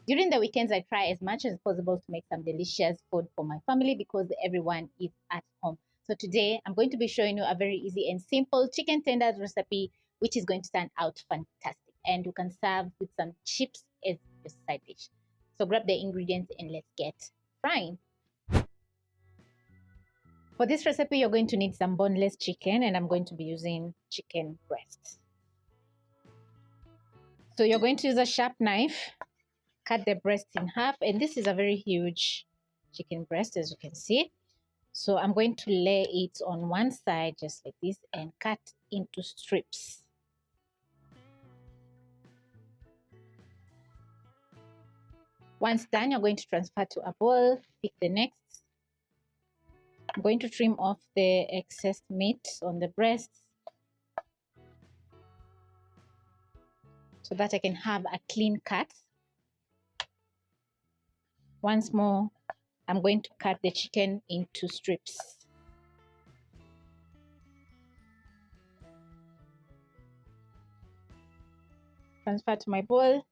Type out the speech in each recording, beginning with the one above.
During the weekends, I try as much as possible to make some delicious food for my family because everyone is at home. So today, I'm going to be showing you a very easy and simple chicken tenders recipe, which is going to turn out fantastic. And you can serve with some chips as your side dish. So grab the ingredients and let's get frying. For this recipe, you're going to need some boneless chicken, and I'm going to be using chicken breasts. So you're going to use a sharp knife, cut the breast in half, and this is a very huge chicken breast, as you can see. So I'm going to lay it on one side just like this and cut into strips. Once done, you're going to transfer to a bowl, pick the next. I'm going to trim off the excess meat on the breasts so that I can have a clean cut. Once more, I'm going to cut the chicken into strips. Transfer to my bowl.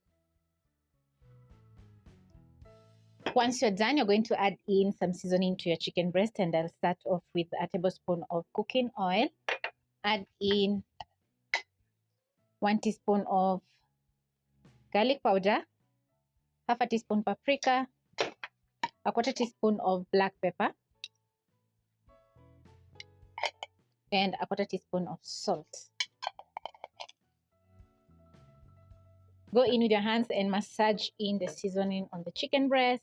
Once you're done, you're going to add in some seasoning to your chicken breast, and I'll start off with a tablespoon of cooking oil. Add in 1 teaspoon of garlic powder, half a teaspoon paprika, a 1/4 teaspoon of black pepper, and a 1/4 teaspoon of salt. Go in with your hands and massage in the seasoning on the chicken breast.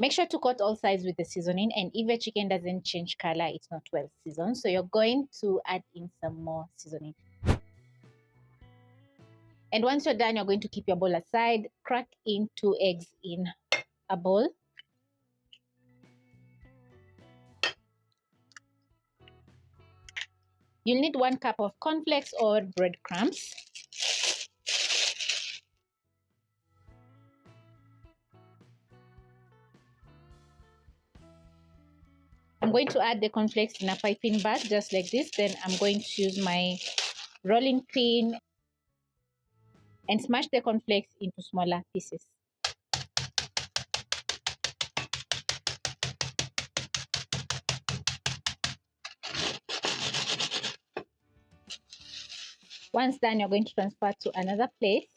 Make sure to coat all sides with the seasoning, and if your chicken doesn't change color, it's not well seasoned. So you're going to add in some more seasoning. And once you're done, you're going to keep your bowl aside. Crack in 2 eggs in a bowl. You'll need 1 cup of cornflakes or breadcrumbs. I'm going to add the cornflakes in a piping bag just like this. Then I'm going to use my rolling pin and smash the cornflakes into smaller pieces. Once done, you're going to transfer to another plate.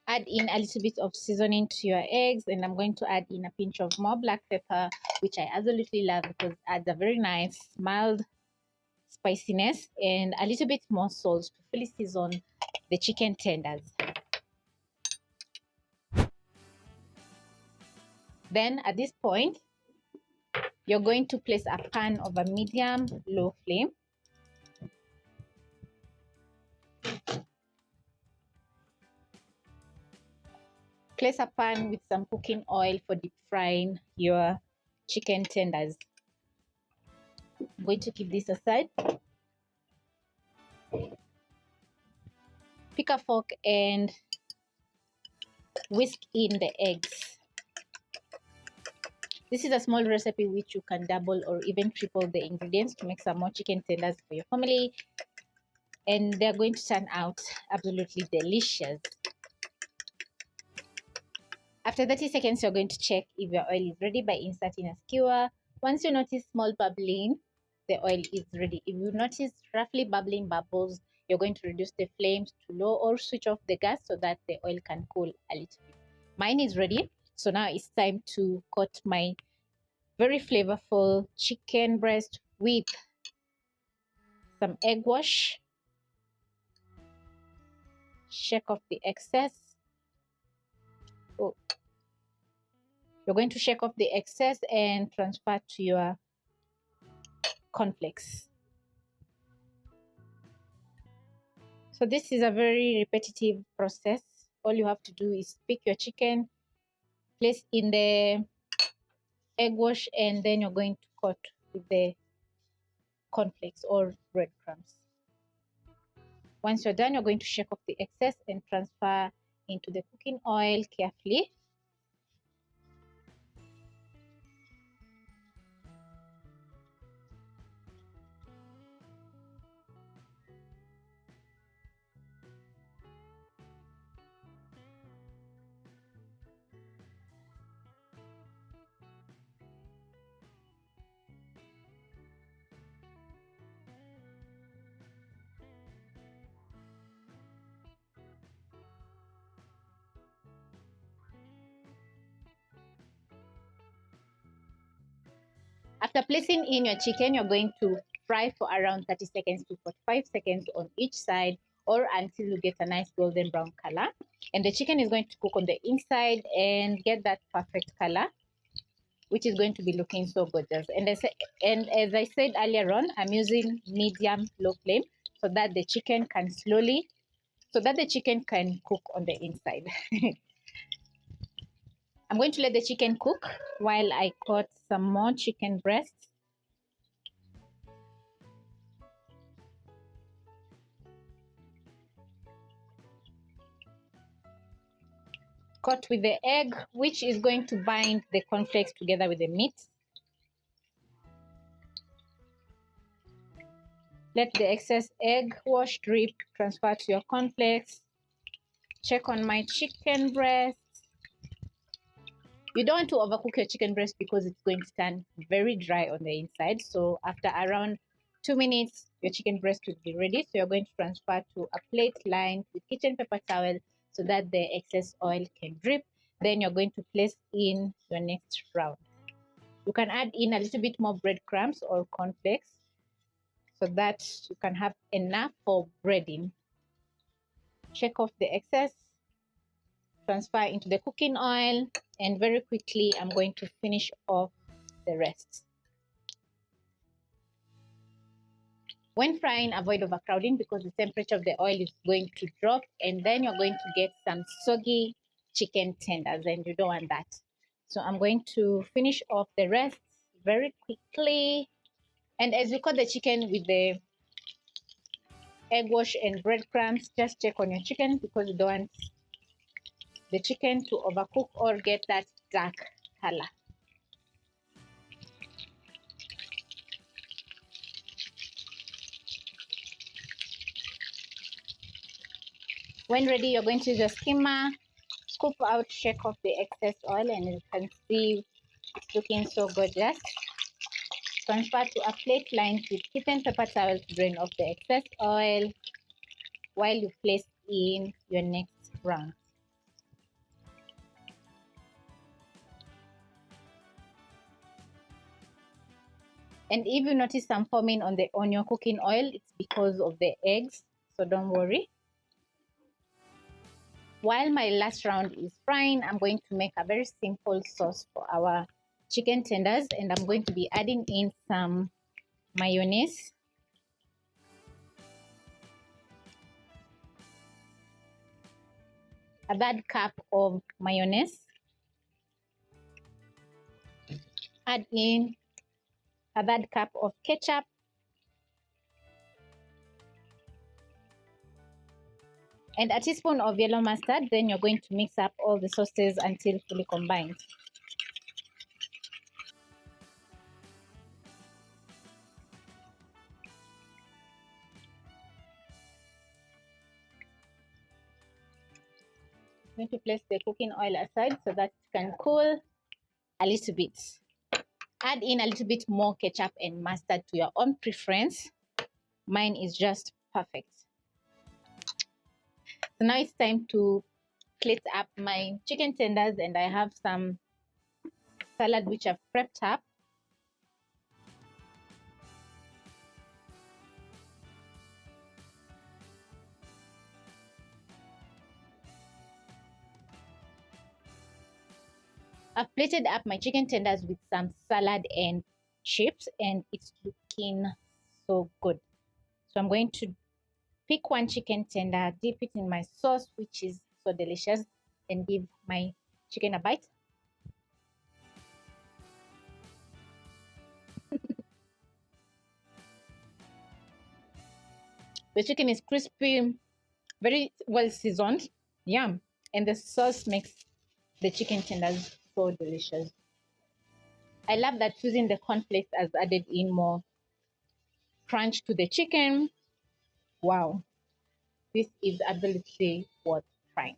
Add in a little bit of seasoning to your eggs, and I'm going to add in a pinch of more black pepper, which I absolutely love because it adds a very nice mild spiciness, and a little bit more salt to fully season the chicken tenders. Then at this point, you're going to place a pan over medium-low flame. Place a pan with some cooking oil for deep frying your chicken tenders. I'm going to keep this aside. Pick a fork and whisk in the eggs. This is a small recipe which you can double or even triple the ingredients to make some more chicken tenders for your family, and they're going to turn out absolutely delicious. After 30 seconds, you're going to check if your oil is ready by inserting a skewer. Once you notice small bubbling, the oil is ready. If you notice roughly bubbling bubbles, you're going to reduce the flames to low or switch off the gas so that the oil can cool a little bit. Mine is ready. So now it's time to coat my very flavorful chicken breast with some egg wash. Shake off the excess. You're going to shake off the excess and transfer to your cornflakes. So this is a very repetitive process. All you have to do is pick your chicken, place in the egg wash, and then you're going to coat with the cornflakes or breadcrumbs. Once you're done, you're going to shake off the excess and transfer into the cooking oil carefully. After placing in your chicken, you're going to fry for around 30 seconds to 45 seconds on each side, or until you get a nice golden brown color. And the chicken is going to cook on the inside and get that perfect color, which is going to be looking so gorgeous. And as I said earlier on, I'm using medium low flame so that the chicken can cook on the inside. I'm going to let the chicken cook while I cut some more chicken breasts. Cut with the egg, which is going to bind the cornflakes together with the meat. Let the excess egg wash drip transfer to your cornflakes. Check on my chicken breast. You don't want to overcook your chicken breast because it's going to turn very dry on the inside. So after around 2 minutes, your chicken breast will be ready. So you're going to transfer to a plate lined with kitchen paper towel so that the excess oil can drip. Then you're going to place in your next round. You can add in a little bit more breadcrumbs or cornflakes so that you can have enough for breading. Shake off the excess, transfer into the cooking oil, and very quickly I'm going to finish off the rest. When frying, avoid overcrowding because the temperature of the oil is going to drop, and then you're going to get some soggy chicken tenders, and you don't want that. So I'm going to finish off the rest very quickly. And as you cut the chicken with the egg wash and breadcrumbs, just check on your chicken because you don't want the chicken to overcook or get that dark color. When ready, you're going to use a skimmer, scoop out, shake off the excess oil, and you can see it's looking so gorgeous. Transfer to a plate lined with kitchen paper towel to drain off the excess oil while you place in your next round. And if you notice some foaming on your cooking oil, it's because of the eggs, so don't worry. While my last round is frying, I'm going to make a very simple sauce for our chicken tenders, and I'm going to be adding in some mayonnaise. A third cup of mayonnaise. Add in a third cup of ketchup. And a teaspoon of yellow mustard. Then you're going to mix up all the sauces until fully combined. I'm going to place the cooking oil aside so that it can cool a little bit. Add in a little bit more ketchup and mustard to your own preference. Mine is just perfect. So now it's time to plate up my chicken tenders, and I have some salad which I've prepped up. I've plated up my chicken tenders with some salad and chips, and it's looking so good. So I'm going to pick one chicken tender, dip it in my sauce, which is so delicious, and give my chicken a bite. The chicken is crispy, very well seasoned. Yum. And the sauce makes the chicken tenders so delicious. I love that choosing the cornflakes has added in more crunch to the chicken. Wow. This is absolutely worth trying.